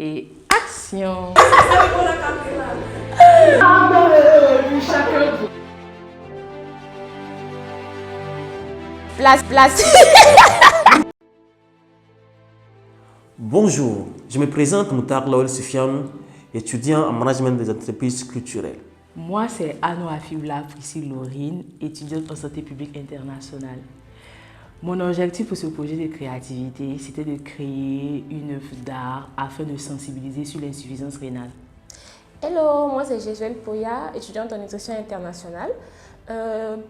Et action! Place. Bonjour, je me présente Moutar Lawel Soufiane, étudiant en management des entreprises culturelles. Moi, c'est Anno Afibla Priscille Laurine, étudiante en santé publique internationale. Mon objectif pour ce projet de créativité, c'était de créer une œuvre d'art afin de sensibiliser sur l'insuffisance rénale. Hello, moi c'est Jésuel Poya, étudiante en nutrition internationale.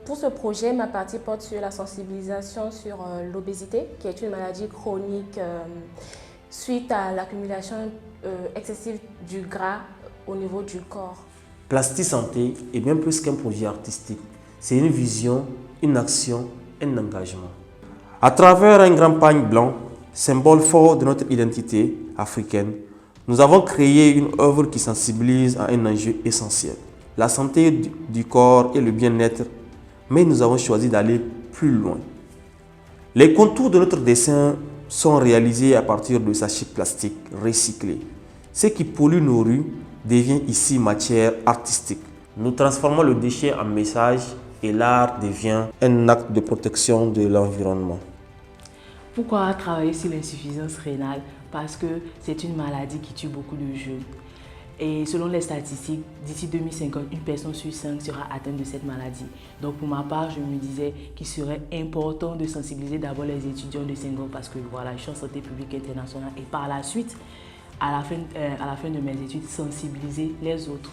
Pour ce projet, ma partie porte sur la sensibilisation sur l'obésité, qui est une maladie chronique suite à l'accumulation excessive du gras au niveau du corps. Plasti Santé est bien plus qu'un projet artistique. C'est une vision, une action, un engagement. À travers un grand pagne blanc, symbole fort de notre identité africaine, nous avons créé une œuvre qui sensibilise à un enjeu essentiel, la santé du corps et le bien-être, mais nous avons choisi d'aller plus loin. Les contours de notre dessin sont réalisés à partir de sachets plastiques recyclés. Ce qui pollue nos rues devient ici matière artistique. Nous transformons le déchet en message et l'art devient un acte de protection de l'environnement. Pourquoi travailler sur l'insuffisance rénale? Parce que c'est une maladie qui tue beaucoup de jeunes. Et selon les statistiques, d'ici 2050, une personne sur 5 sera atteinte de cette maladie. Donc pour ma part, je me disais qu'il serait important de sensibiliser d'abord les étudiants de Senghor parce que voilà, je suis en santé publique internationale et par la suite, à la fin de mes études, sensibiliser les autres.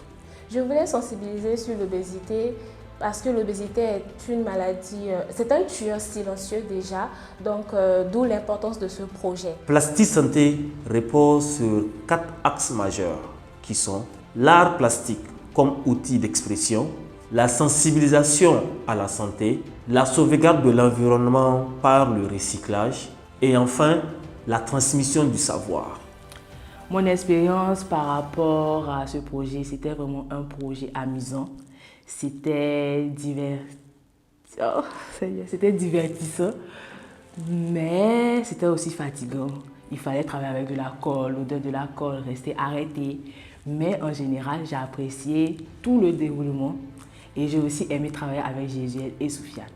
Je voulais sensibiliser sur l'obésité parce que l'obésité est une maladie, c'est un tueur silencieux déjà, donc d'où l'importance de ce projet. Plasti Santé repose sur 4 axes majeurs qui sont l'art plastique comme outil d'expression, la sensibilisation à la santé, la sauvegarde de l'environnement par le recyclage et enfin la transmission du savoir. Mon expérience par rapport à ce projet, c'était vraiment un projet amusant. C'était divertissant, mais c'était aussi fatigant. Il fallait travailler avec de la colle, l'odeur de la colle restait arrêtée. Mais en général, j'ai apprécié tout le déroulement et j'ai aussi aimé travailler avec Jésuel et Soufiane.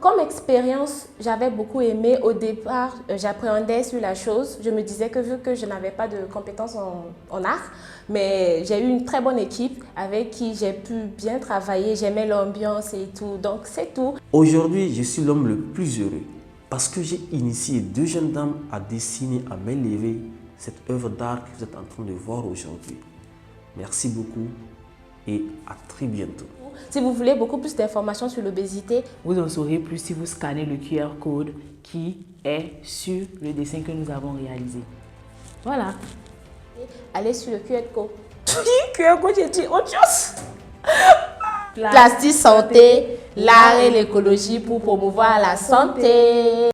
Comme expérience, j'avais beaucoup aimé. Au départ, j'appréhendais sur la chose. Je me disais que vu que je n'avais pas de compétences en art, mais j'ai eu une très bonne équipe avec qui j'ai pu bien travailler. J'aimais l'ambiance et tout, donc c'est tout. Aujourd'hui, je suis l'homme le plus heureux parce que j'ai initié 2 jeunes dames à dessiner à main levée cette œuvre d'art que vous êtes en train de voir aujourd'hui. Merci beaucoup et à très bientôt. Si vous voulez beaucoup plus d'informations sur l'obésité, vous en saurez plus si vous scannez le QR code qui est sur le dessin que nous avons réalisé. Voilà. Allez sur le QR code. QR code, j'ai dit autre chose. Plasti Santé, l'art et l'écologie pour promouvoir la santé.